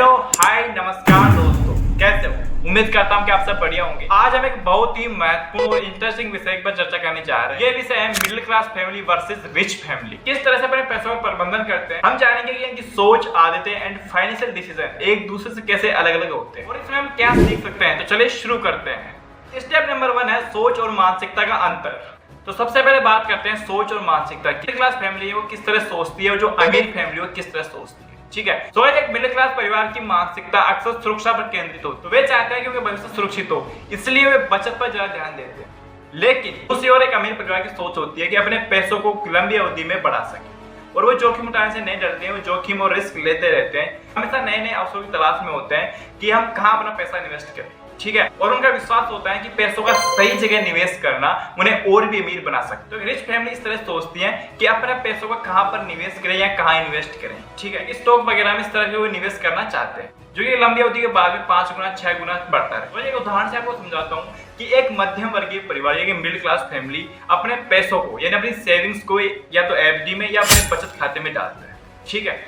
Hello hi नमस्कार दोस्तों, कैसे हो? उम्मीद करता हूँ कि आप सब बढ़िया होंगे। आज हम एक बहुत ही महत्वपूर्ण और इंटरेस्टिंग विषय पर चर्चा करने जा रहे हैं। ये विषय है middle class family versus rich family. किस तरह से अपने पैसों का प्रबंधन करते हैं, हम जानेंगे कि इनकी सोच, आदतें एंड फाइनेंशियल डिसीजन एक दूसरे से कैसे अलग अलग होते हैं और इसमें हम क्या सीख सकते हैं। तो चलिए शुरू करते हैं। स्टेप नंबर 1 है सोच और मानसिकता का अंतर। तो सबसे पहले बात करते हैं सोच और मानसिकता। मिडिल क्लास फैमिली है वो किस तरह सोचती है और जो अमीर फैमिली है वो किस तरह सोचती है। ठीक है, तो एक मिडिल क्लास परिवार की मानसिकता अक्सर सुरक्षा पर केंद्रित होती है। तो वे चाहते हैं कि उनका भविष्य सुरक्षित हो, इसलिए वे बचत पर ज्यादा ध्यान देते हैं। लेकिन दूसरी ओर एक अमीर परिवार की सोच होती है कि अपने पैसों को लंबी अवधि में बढ़ा सके और वो जोखिम उठाने से नहीं डरते हैं। वो जोखिम और रिस्क लेते रहते हैं, हमेशा नए नए अवसरों की तलाश में होते हैं कि हम कहाँ अपना पैसा इन्वेस्ट करें। ठीक है, और उनका विश्वास होता है कि पैसों का सही जगह निवेश करना उन्हें और भी अमीर बना सकता है। तो रिच फैमिली इस तरह सोचती है कि अपने पैसों का कहां पर निवेश करें या कहां इन्वेस्ट करें। ठीक है, स्टॉक वगैरह में इस तरह से वो निवेश करना चाहते हैं जो कि लंबी अवधि के बाद में 5 गुना 6 गुना बढ़ता है। तो एक उदाहरण से आपको समझाता हूँ कि एक मध्यम वर्गीय परिवार यानी मिडिल क्लास फैमिली अपने पैसों को यानी अपनी सेविंग्स को या तो एफडी में या अपने बचत खाते में डालता है। ठीक है,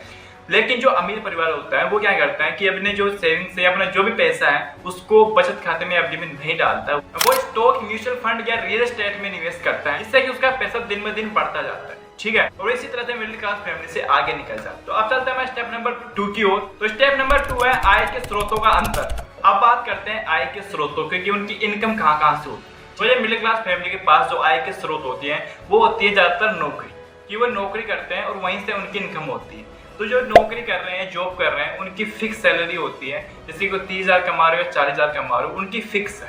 लेकिन जो अमीर परिवार होता है वो क्या करता है कि अपने जो सेविंग्स है, अपना जो भी पैसा है उसको बचत खाते में एफडी में नहीं डालता है। वो स्टॉक, म्यूचुअल फंड या रियल एस्टेट में निवेश करता है, जिससे कि उसका पैसा दिन ब दिन बढ़ता जाता है। ठीक है, और इसी तरह से मिडिल क्लास फैमिली से आगे निकल जाता है। तो अब चलते हैं स्टेप नंबर 2 की ओर। तो स्टेप नंबर 2 है आय के स्रोतों का अंतर। अब बात करते हैं आय के स्रोतों की कि उनकी इनकम कहाँ से होती है। तो ये मिडिल क्लास फैमिली के पास जो आय के स्रोत होती है वो होती है ज्यादातर नौकरी, कि वो नौकरी करते हैं और वहीं से उनकी इनकम होती है। तो जो नौकरी कर रहे हैं, जॉब कर रहे हैं, उनकी फिक्स सैलरी होती है। जैसे कोई 30,000 कमा रहे हो, 40,000 कमा रहे हो, उनकी फिक्स है।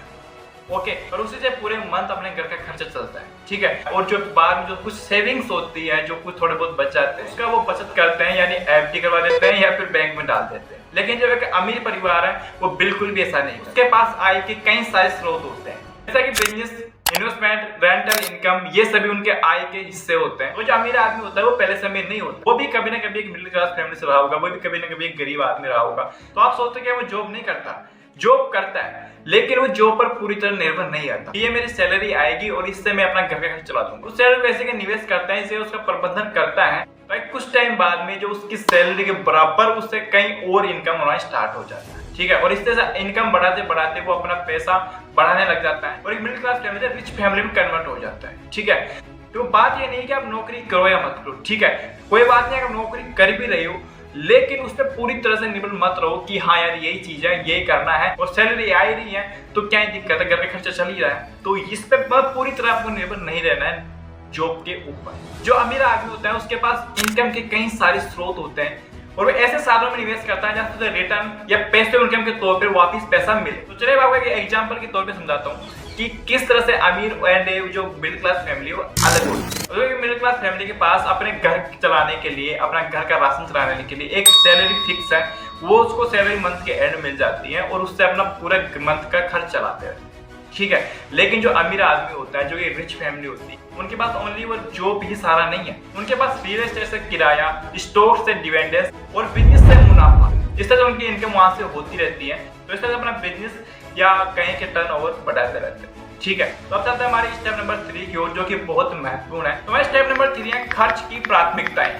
ओके, और उसी से पूरे मंथ अपने घर का खर्चा चलता है। ठीक है, और जो बाद में जो कुछ सेविंग्स होती है, जो कुछ थोड़े बहुत बच जाते हैं, उसका वो बचत करते हैं, यानी एफडी करवा देते हैं या फिर बैंक में डाल देते हैं। लेकिन जो एक अमीर परिवार है वो बिल्कुल भी ऐसा नहीं। उसके पास आय के कई सारे स्रोत होते हैं, जैसा कि बिजनेस, इन्वेस्टमेंट, रेंटल इनकम, ये सभी उनके आय के हिस्से होते हैं। वो जो अमीर आदमी होता है वो पहले से अमीर नहीं होता, वो भी कभी ना कभी एक मिडिल क्लास फैमिली से रहा होगा, वो भी कभी ना कभी एक गरीब आदमी रहा होगा। तो आप सोचते हैं कि वो जॉब नहीं करता, जॉब करता है, लेकिन वो जॉब पर पूरी तरह निर्भर नहीं रहता। ये मेरी सैलरी आएगी और इससे मैं अपना घर का खर्च चला दूंगा। उस सैलरी पैसे का निवेश करता है, इसे उसका प्रबंधन करता है, तो कुछ टाइम बाद में जो उसकी सैलरी के बराबर उससे कहीं और इनकम होना स्टार्ट हो जाता है। ठीक है, और इस तरह से इनकम बढ़ाते बढ़ाते वो अपना पैसा बढ़ाने लग जाता है और एक मिडिल क्लास फैमिली से रिच फैमिली में कन्वर्ट हो जाता है। ठीक है, तो बात ये नहीं कि आप नौकरी करो या मत करो। ठीक है, कोई बात नहीं, अगर नौकरी कर भी रही हो लेकिन उस पर पूरी तरह से निर्भर मत रहो कि हाँ यार यही चीज है, यही करना है और सैलरी आ ही रही है तो क्या दिक्कत है, घर का खर्चा चल ही रहा है। तो इस पे पूरी तरह आपको निर्भर नहीं रहना है जॉब के ऊपर। जो अमीर आदमी होता है उसके पास इनकम के कई सारे स्रोत होते हैं और वो ऐसे साधनों में निवेश करता है जहां से रिटर्न या पैसिव इनकम के तौर पर वापस पैसा मिले। तो चलिए आपको एक एग्जांपल के तौर पे समझाता हूँ कि किस तरह से अमीर एंड जो मिडिल क्लास फैमिली वो अलग होती है। मिडिल क्लास फैमिली के पास अपने घर चलाने के लिए, अपना घर का राशन चलाने के लिए एक सैलरी फिक्स है, वो उसको सैलरी मंथ के एंड मिल जाती है और उससे अपना पूरा मंथ का खर्च चलाते हैं। ठीक है, लेकिन जो अमीर आदमी होता है, जो ये रिच फैमिली होती है, उनके पास ओनली वो जॉब ही सारा नहीं है। उनके पास रियल एस्टेट से किराया, स्टॉक से डिविडेंड्स और बिजनेस से मुनाफा, इस तरह से उनकी इनकम वहां से होती रहती है। तो इस तरह से अपना बिजनेस या कहीं के टर्नओवर बढ़ाते रहते हैं। ठीक है, तो अब चलते हैं हमारी स्टेप नंबर 3 की ओर, जो कि बहुत महत्वपूर्ण है। तो हमारे स्टेप नंबर 3 है खर्च की प्राथमिकताएं।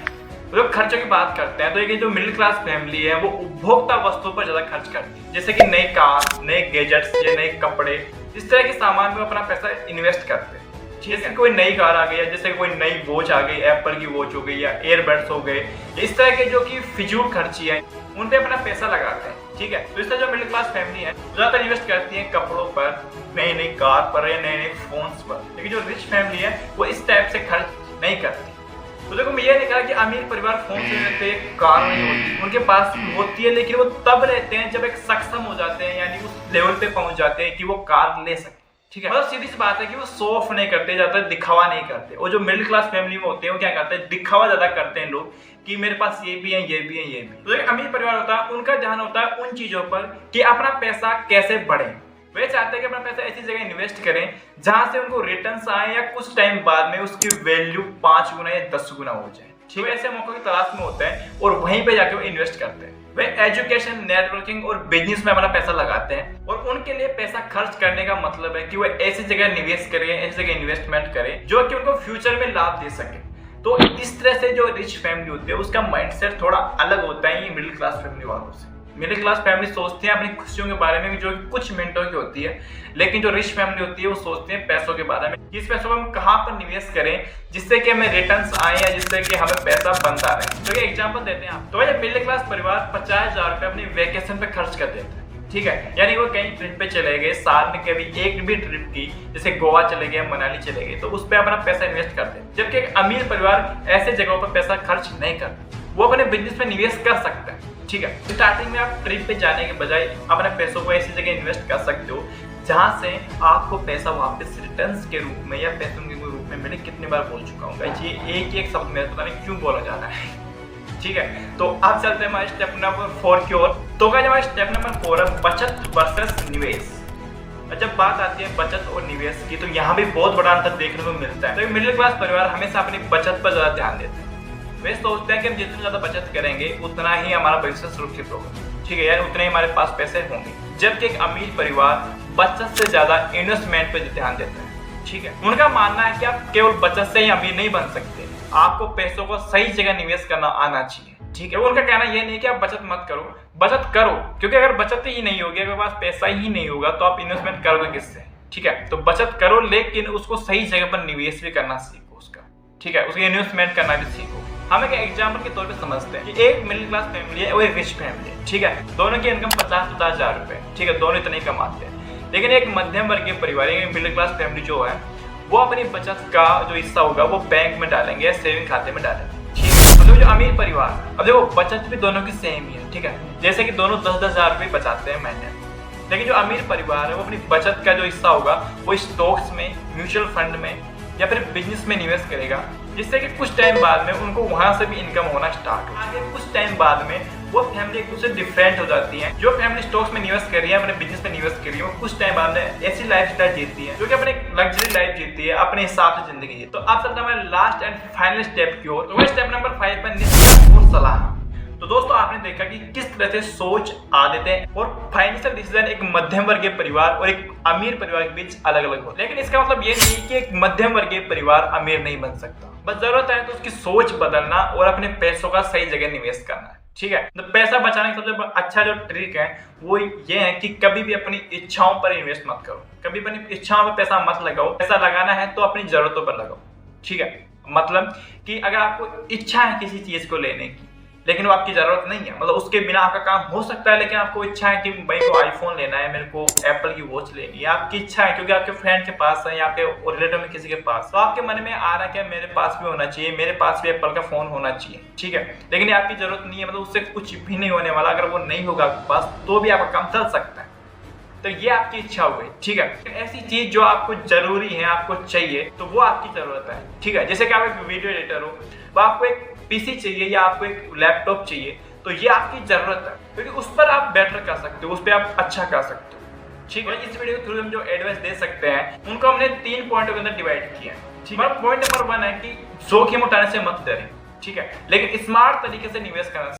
तो जब खर्चों की बात करते हैं तो ये जो मिडिल क्लास फैमिली है वो उपभोक्ता वस्तुओं पर ज्यादा खर्च करती है, जैसे कि नई कार, नए गैजेट्स या नए कपड़े, इस तरह के सामान में अपना पैसा इन्वेस्ट करते हैं। जैसे कोई नई कार आ गई है, जैसे कोई नई वॉच आ गई, एप्पल की वॉच हो गई या एयरबड्स हो गए, इस तरह के जो कि फिजूल खर्ची है उन पे अपना पैसा लगाते हैं। ठीक है, तो इस तरह जो मिडिल क्लास फैमिली है ज्यादातर इन्वेस्ट करती है कपड़ों पर, नई नई कार पर या नए नए फोन्स पर। लेकिन जो रिच फैमिली है वो इस टाइप से खर्च नहीं करती। तो देखो मैं ये नहीं कहा कि अमीर परिवार फोन से लेते हैं, कार नहीं होती, उनके पास होती है, लेकिन वो तब लेते हैं जब एक सक्षम हो जाते हैं, यानी उस लेवल पे पहुंच जाते हैं कि वो कार ले सकते। ठीक है, मतलब सीधी सी बात है कि वो शो ऑफ नहीं करते, ज्यादा दिखावा नहीं करते। और जो मिडिल क्लास फैमिली में होते हैं वो क्या करते हैं, दिखावा ज्यादा करते हैं लोग कि मेरे पास ये भी है, ये भी है, ये भी। तो एक अमीर परिवार होता है उनका ध्यान होता है उन चीजों पर कि अपना पैसा कैसे बढ़े। वे चाहते हैं कि अपना पैसा ऐसी जगह इन्वेस्ट करें जहां से उनको रिटर्न्स आए या कुछ टाइम बाद में उसकी वैल्यू 5 गुना या 10 गुना हो जाए। ठीक है, ऐसे मौकों की तलाश में होते हैं और वहीं पे जाके वो इन्वेस्ट करते हैं। वे एजुकेशन, नेटवर्किंग और बिजनेस में अपना पैसा लगाते हैं और उनके लिए पैसा खर्च करने का मतलब है कि वो ऐसी जगह निवेश करें, ऐसी जगह इन्वेस्टमेंट करें जो कि उनको फ्यूचर में लाभ दे सके। तो इस तरह से जो रिच फैमिली होती है उसका माइंडसेट थोड़ा अलग होता है ये मिडिल क्लास फैमिली वालों से। मिडिल क्लास फैमिली सोचते हैं अपनी खुशियों के बारे में जो कुछ मिनटों की होती है, लेकिन जो रिच फैमिली होती है वो सोचते हैं पैसों के बारे में, इस पैसों को हम कहाँ पर निवेश करें जिससे कि हमें रिटर्न्स आए या जिससे कि हमें पैसा बनता रहे। तो ये एग्जांपल देते हैं आप। तो भाई मिडिल क्लास परिवार 50,000 रुपए अपनी वेकेशन पे खर्च कर देते हैं, ठीक है, यानी वो कहीं ट्रिप पे चले गए, साल में कभी एक भी ट्रिप की, जैसे गोवा चले गए, मनाली चले गए, तो उस पर अपना पैसा इन्वेस्ट करते हैं। जबकि एक अमीर परिवार ऐसे जगहों पर पैसा खर्च नहीं करता, वो अपने बिजनेस में निवेश कर सकता है, ठीक है। स्टार्टिंग में आप ट्रिप पे जाने के बजाय अपने पैसों को ऐसी जगह इन्वेस्ट कर सकते हो जहां से आपको पैसा वापस रिटर्न्स के रूप में या पैसों के रूप में, मैंने कितनी बार बोल चुका हूँ ये एक शब्द मेरे पता नहीं क्यों बोला जा रहा है, ठीक है। तो अब चलते हैं हमारे स्टेप नंबर 4 की ओर। तो गाइस हमारा स्टेप नंबर 4 है बचत वर्सेस निवेश। जब बात आती है बचत और निवेश की तो यहाँ भी बहुत बड़ा अंतर देखने को मिलता है। तो मिडिल क्लास परिवार हमेशा अपनी बचत पर ज्यादा ध्यान देते हैं। वे सोचते हैं कि हम जितनी ज्यादा बचत करेंगे उतना ही हमारा भविष्य सुरक्षित होगा, ठीक है, यार उतने ही हमारे पास पैसे होंगे। जबकि एक अमीर परिवार बचत से ज्यादा इन्वेस्टमेंट पर ध्यान देता है, ठीक है। उनका मानना है कि आप केवल बचत से ही अमीर नहीं बन सकते, आपको पैसों को सही जगह निवेश करना आना चाहिए, ठीक है। उनका कहना यह नहीं कि आप बचत मत करो, बचत करो, क्योंकि अगर बचत ही नहीं होगी, अगर पास पैसा ही नहीं होगा तो आप इन्वेस्टमेंट करोगे किससे, ठीक है। तो बचत करो लेकिन उसको सही जगह पर निवेश भी करना सीखो उसका, ठीक है, उसकी इन्वेस्टमेंट करना भी सीखो। हम एक एग्जाम्पल के तौर पे समझते हैं कि एक मिडिल क्लास फैमिली है और एक रिच फैमिली है, ठीक है। दोनों की इनकम 50-50 हजार रुपए, ठीक है, दोनों इतने ही कमाते हैं। लेकिन एक मध्यम वर्गीय परिवार, मिडिल क्लास फैमिली जो है वो अपनी बचत का जो हिस्सा होगा वो बैंक में डालेंगे या सेविंग खाते में डालेंगे, ठीक है। मतलब जो अमीर परिवार, अब देखो बचत भी दोनों की सेम ही है, ठीक है, जैसे कि दोनों 10-10 हजार रुपये बचाते हैं महीने। लेकिन जो अमीर परिवार है वो अपनी बचत का जो हिस्सा होगा वो स्टॉक्स में, म्यूचुअल फंड में या फिर बिजनेस में निवेश करेगा, जिससे कि कुछ टाइम बाद में उनको वहां से भी इनकम होना स्टार्ट हो। आगे कुछ टाइम बाद में वो फैमिली एक दूसरे डिफरेंट हो जाती है। जो फैमिली स्टॉक्स में निवेश कर रही है, अपने बिजनेस में निवेश कर रही है, वो कुछ टाइम बाद में ऐसी लाइफ स्टाइल जीती है जो कि अपने लग्जरी लाइफ जीती है, अपने हिसाब से जिंदगी जीती है। तो अब चलते हैं हमारे लास्ट एंड फाइनल स्टेप की ओर। तो स्टेप नंबर 5 पर निवेश और सलाह। तो दोस्तों आपने देखा कि किस तरह से सोच, आदतें और फाइनेंशियल डिसीजन एक मध्यम वर्गीय परिवार और एक अमीर परिवार के बीच अलग अलग होते हैं। लेकिन इसका मतलब ये नहीं कि एक मध्यम वर्गीय परिवार अमीर नहीं बन सकता, बस जरूरत है तो उसकी सोच बदलना और अपने पैसों का सही जगह निवेश करना है, ठीक है। तो पैसा बचाने का सबसे अच्छा जो ट्रिक है वो ये है कि कभी भी अपनी इच्छाओं पर इन्वेस्ट मत करो, कभी अपनी इच्छाओं पर पैसा मत लगाओ। पैसा लगाना है तो अपनी जरूरतों पर लगाओ, ठीक है। मतलब कि अगर आपको इच्छा है किसी चीज को लेने की लेकिन वो आपकी जरूरत नहीं है, मतलब उसके बिना आपका काम हो सकता है, लेकिन आपको इच्छा है कि भाई को आईफोन लेना है, मेरे को एप्पल की वॉच लेनी है, आपकी इच्छा है क्योंकि आपके फ्रेंड के पास है या आपके रिलेटिव में किसी के पास, तो आपके मन में आ रहा है कि मेरे पास भी होना चाहिए, मेरे पास भी एप्पल का फोन होना चाहिए, ठीक है। लेकिन आपकी जरूरत नहीं है, मतलब उससे कुछ भी नहीं होने वाला। अगर वो नहीं होगा आपके पास तो भी आपका काम चल सकता है, तो ये आपकी इच्छा हो गई, ठीक है। ऐसी चीज जो आपको जरूरी है, आपको चाहिए, तो वो आपकी जरूरत है, ठीक है। जैसे कि आप एक वीडियो एडिटर हो, वो आपको एक पीसी चाहिए या आपको एक लैपटॉप चाहिए, तो ये आपकी जरूरत है क्योंकि उस पर आप बेटर कर सकते हो, उस पर आप अच्छा कर सकते हो, ठीक है। इस वीडियो के थ्रू हम जो एडवाइस दे सकते हैं उनको हमने 3 पॉइंटों के अंदर डिवाइड किया है, ठीक है। पॉइंट नंबर 1 है कि जोखिम उठाने से मत डरें, ठीक है, लेकिन स्मार्ट तरीके से निवेश करना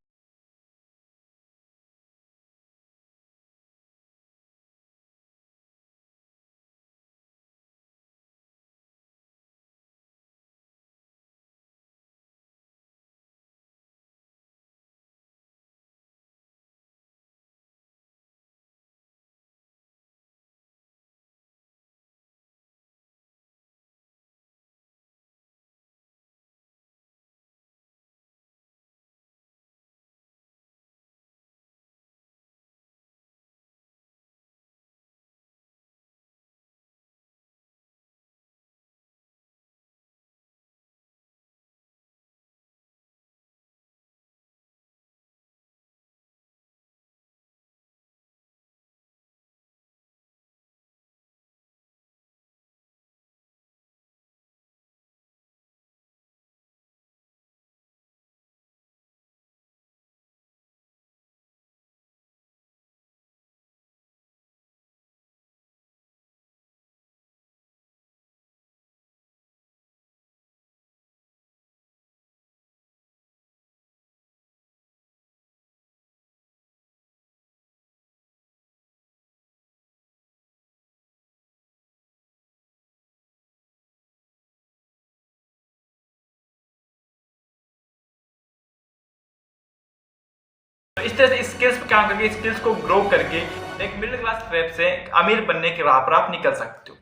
तो इस तरह से स्किल्स पे काम करके स्किल्स को ग्रो करके एक मिडिल क्लास ट्रैप से अमीर बनने के राह पर आप निकल सकते हो।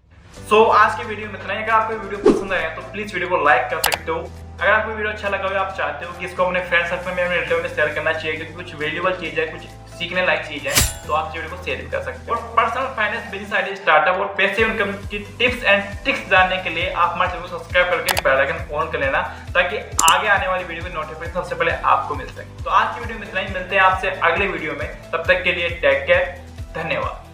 सो आज की वीडियो में इतना ही। अगर आपको वीडियो पसंद आया तो प्लीज वीडियो को लाइक कर सकते हो। अगर आपको वीडियो अच्छा लगा हो, आप चाहते हो कि इसको अपने फ्रेंड सर्कल में, अपने रिलेटिव में शेयर करना चाहिए क्योंकि कुछ वैल्यूएबल चीज है, कुछ सीखने लायक चीज है, तो आप इस वीडियो को शेयर भी कर सकते हो। और personal finance, business idea, startup और पैसिव इनकम की टिप्स एंड ट्रिक्स जानने के लिए आप हमारे चैनल को सब्सक्राइब करके बेल आइकन ऑन कर लेना ताकि आगे आने वाली वीडियो की नोटिफिकेशन सबसे पहले आपको मिल सके। तो आज की वीडियो में इतना ही। मिलते हैं आपसे अगले वीडियो में, तब तक के लिए टेक केयर, धन्यवाद।